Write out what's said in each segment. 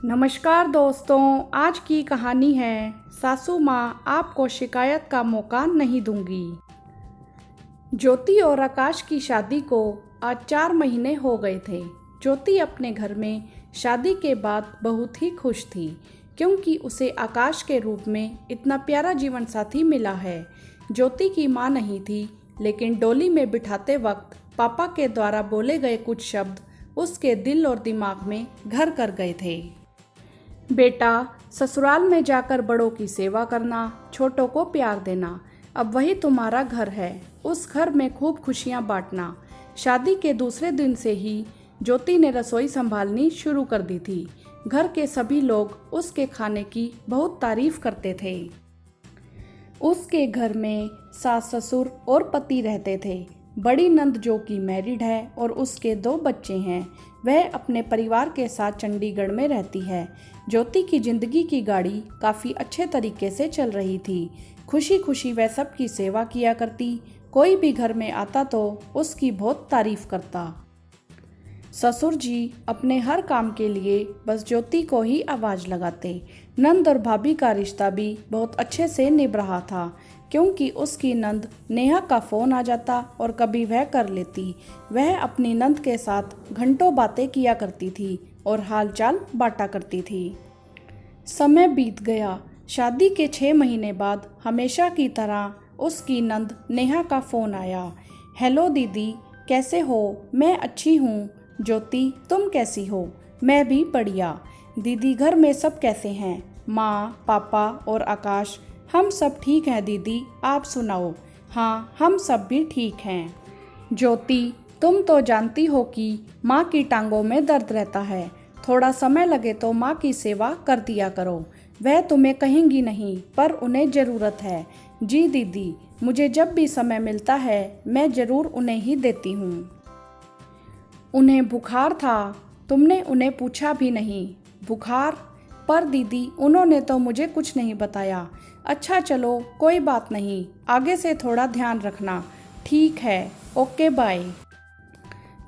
नमस्कार दोस्तों, आज की कहानी है सासू माँ आपको शिकायत का मौका नहीं दूंगी। ज्योति और आकाश की शादी को आज 4 महीने हो गए थे। ज्योति अपने घर में शादी के बाद बहुत ही खुश थी क्योंकि उसे आकाश के रूप में इतना प्यारा जीवन साथी मिला है। ज्योति की माँ नहीं थी, लेकिन डोली में बिठाते वक्त पापा के द्वारा बोले गए कुछ शब्द उसके दिल और दिमाग में घर कर गए थे। बेटा, ससुराल में जाकर बड़ों की सेवा करना, छोटों को प्यार देना, अब वही तुम्हारा घर है। उस घर में खूब खुशियां बांटना। शादी के दूसरे दिन से ही ज्योति ने रसोई संभालनी शुरू कर दी थी। घर के सभी लोग उसके खाने की बहुत तारीफ करते थे। उसके घर में सास ससुर और पति रहते थे। बड़ी नंद जो कि मैरिड है और उसके 2 बच्चे हैं, वह अपने परिवार के साथ चंडीगढ़ में रहती है। ज्योति की जिंदगी की गाड़ी काफ़ी अच्छे तरीके से चल रही थी। खुशी खुशी वह सबकी सेवा किया करती। कोई भी घर में आता तो उसकी बहुत तारीफ करता। ससुर जी अपने हर काम के लिए बस ज्योति को ही आवाज़ लगाते। नंद और भाभी का रिश्ता भी बहुत अच्छे से निभ रहा था क्योंकि उसकी नंद नेहा का फ़ोन आ जाता और कभी वह कर लेती। वह अपनी नंद के साथ घंटों बातें किया करती थी और हालचाल बांटा करती थी। समय बीत गया। शादी के 6 महीने बाद हमेशा की तरह उसकी नंद नेहा का फ़ोन आया। हेलो दीदी, कैसे हो? मैं अच्छी हूँ। ज्योति, तुम कैसी हो? मैं भी बढ़िया। दीदी, घर में सब कैसे हैं? माँ, पापा और आकाश? हम सब ठीक हैं दीदी, आप सुनाओ। हाँ, हम सब भी ठीक हैं। ज्योति, तुम तो जानती हो कि माँ की टांगों में दर्द रहता है। थोड़ा समय लगे तो माँ की सेवा कर दिया करो। वह तुम्हें कहेंगी नहीं, पर उन्हें ज़रूरत है। जी दीदी, मुझे जब भी समय मिलता है मैं ज़रूर उन्हें ही देती हूँ। उन्हें बुखार था, तुमने उन्हें पूछा भी नहीं? बुखार? पर दीदी, उन्होंने तो मुझे कुछ नहीं बताया। अच्छा चलो, कोई बात नहीं, आगे से थोड़ा ध्यान रखना। ठीक है, ओके बाय।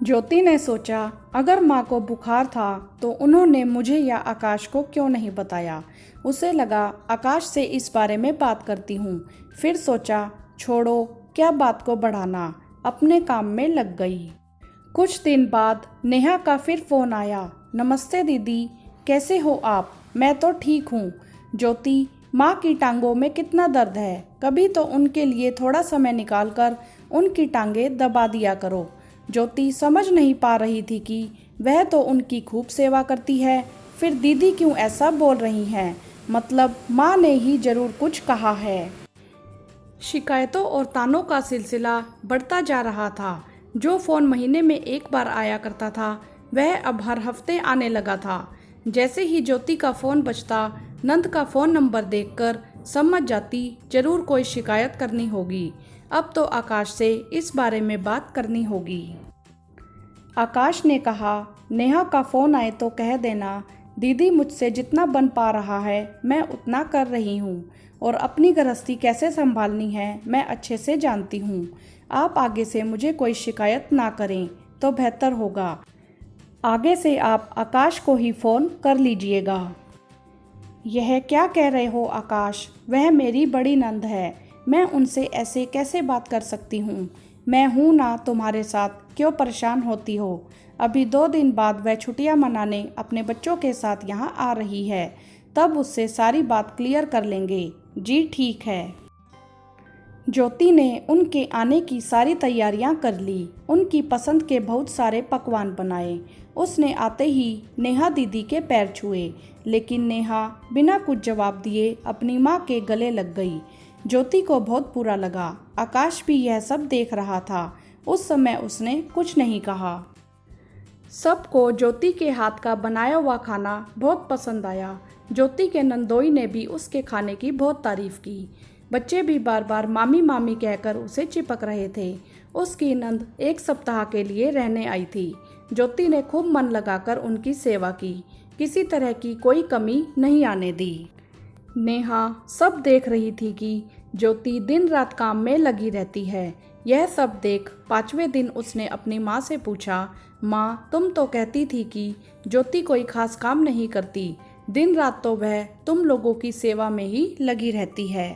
ज्योति ने सोचा, अगर माँ को बुखार था तो उन्होंने मुझे या आकाश को क्यों नहीं बताया। उसे लगा आकाश से इस बारे में बात करती हूँ। फिर सोचा, छोड़ो, क्या बात को बढ़ाना, अपने काम में लग गई। कुछ दिन बाद नेहा का फिर फ़ोन आया। नमस्ते दीदी, कैसे हो आप? मैं तो ठीक हूँ। ज्योति, माँ की टांगों में कितना दर्द है, कभी तो उनके लिए थोड़ा समय निकाल कर उनकी टांगें दबा दिया करो। ज्योति समझ नहीं पा रही थी कि वह तो उनकी खूब सेवा करती है, फिर दीदी क्यों ऐसा बोल रही हैं? मतलब माँ ने ही ज़रूर कुछ कहा है। शिकायतों और तानों का सिलसिला बढ़ता जा रहा था। जो फ़ोन महीने में एक बार आया करता था, वह अब हर हफ्ते आने लगा था। जैसे ही ज्योति का फ़ोन बजता, नंद का फ़ोन नंबर देखकर समझ जाती ज़रूर कोई शिकायत करनी होगी। अब तो आकाश से इस बारे में बात करनी होगी। आकाश ने कहा, नेहा का फ़ोन आए तो कह देना दीदी, मुझसे जितना बन पा रहा है मैं उतना कर रही हूँ और अपनी गृहस्थी कैसे संभालनी है मैं अच्छे से जानती हूँ। आप आगे से मुझे कोई शिकायत ना करें तो बेहतर होगा। आगे से आप आकाश को ही फ़ोन कर लीजिएगा। यह क्या कह रहे हो आकाश? वह मेरी बड़ी नंद है, मैं उनसे ऐसे कैसे बात कर सकती हूँ? मैं हूँ ना तुम्हारे साथ, क्यों परेशान होती हो? अभी 2 दिन बाद वह छुट्टियाँ मनाने अपने बच्चों के साथ यहाँ आ रही है, तब उससे सारी बात क्लियर कर लेंगे। जी ठीक है। ज्योति ने उनके आने की सारी तैयारियां कर ली। उनकी पसंद के बहुत सारे पकवान बनाए। उसने आते ही नेहा दीदी के पैर छुए, लेकिन नेहा बिना कुछ जवाब दिए अपनी माँ के गले लग गई। ज्योति को बहुत बुरा लगा। आकाश भी यह सब देख रहा था। उस समय उसने कुछ नहीं कहा। सबको ज्योति के हाथ का बनाया हुआ खाना बहुत पसंद आया। ज्योति के नंदोई ने भी उसके खाने की बहुत तारीफ की। बच्चे भी बार बार मामी मामी कहकर उसे चिपक रहे थे। उसकी नंद 1 सप्ताह के लिए रहने आई थी। ज्योति ने खूब मन लगाकर उनकी सेवा की, किसी तरह की कोई कमी नहीं आने दी। नेहा सब देख रही थी कि ज्योति दिन रात काम में लगी रहती है। यह सब देख 5वें दिन उसने अपनी माँ से पूछा, माँ तुम तो कहती थी कि ज्योति कोई खास काम नहीं करती, दिन रात तो वह तुम लोगों की सेवा में ही लगी रहती है।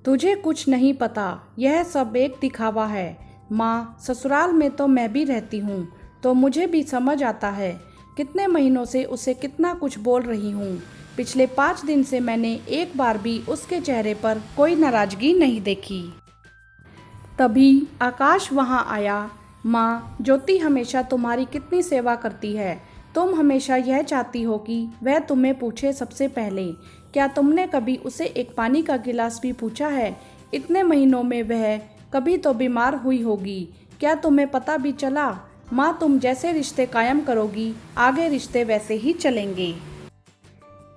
तुझे कुछ नहीं पता, यह सब एक दिखावा है। माँ ससुराल में तो मैं भी रहती हूँ तो मुझे भी समझ आता है। कितने महीनों से उसे कितना कुछ बोल रही हूँ। पिछले 5 दिन से मैंने एक बार भी उसके चेहरे पर कोई नाराजगी नहीं देखी। तभी आकाश वहाँ आया। माँ ज्योति हमेशा तुम्हारी कितनी सेवा करती है। तुम हमेशा यह चाहती हो कि वह तुम्हें पूछे सबसे पहले। क्या तुमने कभी उसे एक पानी का गिलास भी पूछा है? इतने महीनों में वह कभी तो बीमार हुई होगी। क्या तुम्हें पता भी चला? माँ तुम जैसे रिश्ते कायम करोगी आगे रिश्ते वैसे ही चलेंगे।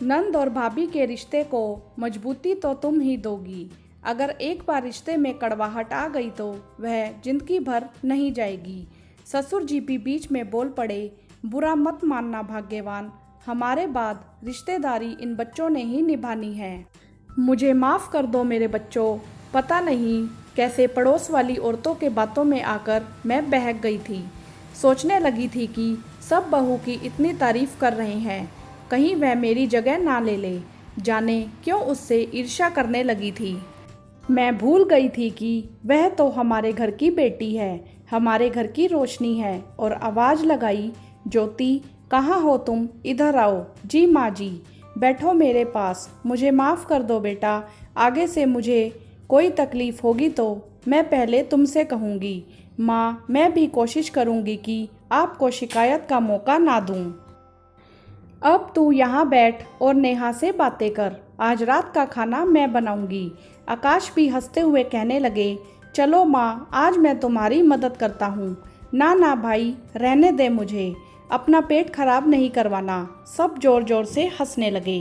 नंद और भाभी के रिश्ते को मजबूती तो तुम ही दोगी। अगर एक बार रिश्ते में कड़वाहट आ गई तो वह जिंदगी भर नहीं जाएगी। ससुर जी भी बीच में बोल पड़े, बुरा मत मानना भाग्यवान, हमारे बाद रिश्तेदारी इन बच्चों ने ही निभानी है। मुझे माफ़ कर दो मेरे बच्चों, पता नहीं कैसे पड़ोस वाली औरतों के बातों में आकर मैं बहक गई थी। सोचने लगी थी कि सब बहू की इतनी तारीफ कर रहे हैं, कहीं वह मेरी जगह ना ले ले। जाने क्यों उससे ईर्ष्या करने लगी थी। मैं भूल गई थी कि वह तो हमारे घर की बेटी है, हमारे घर की रोशनी है। और आवाज़ लगाई, ज्योति कहाँ हो तुम, इधर आओ। जी माँ जी, बैठो मेरे पास। मुझे माफ़ कर दो बेटा, आगे से मुझे कोई तकलीफ़ होगी तो मैं पहले तुमसे कहूँगी। माँ मैं भी कोशिश करूँगी कि आपको शिकायत का मौका ना दूँ। अब तू यहाँ बैठ और नेहा से बातें कर, आज रात का खाना मैं बनाऊंगी। आकाश भी हंसते हुए कहने लगे, चलो माँ आज मैं तुम्हारी मदद करता हूँ। ना ना भाई रहने दे, मुझे अपना पेट खराब नहीं करवाना। सब जोर जोर से हंसने लगे।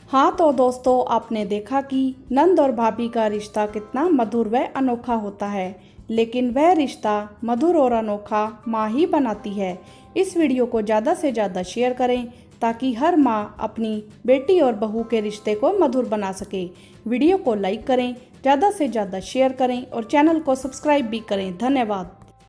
हाँ तो दोस्तों, आपने देखा कि नंद और भाभी का रिश्ता कितना मधुर व अनोखा होता है, लेकिन वह रिश्ता मधुर और अनोखा माँ ही बनाती है। इस वीडियो को ज़्यादा से ज़्यादा शेयर करें ताकि हर माँ अपनी बेटी और बहू के रिश्ते को मधुर बना सके। वीडियो को लाइक करें, ज़्यादा से ज़्यादा शेयर करें और चैनल को सब्सक्राइब भी करें। धन्यवाद।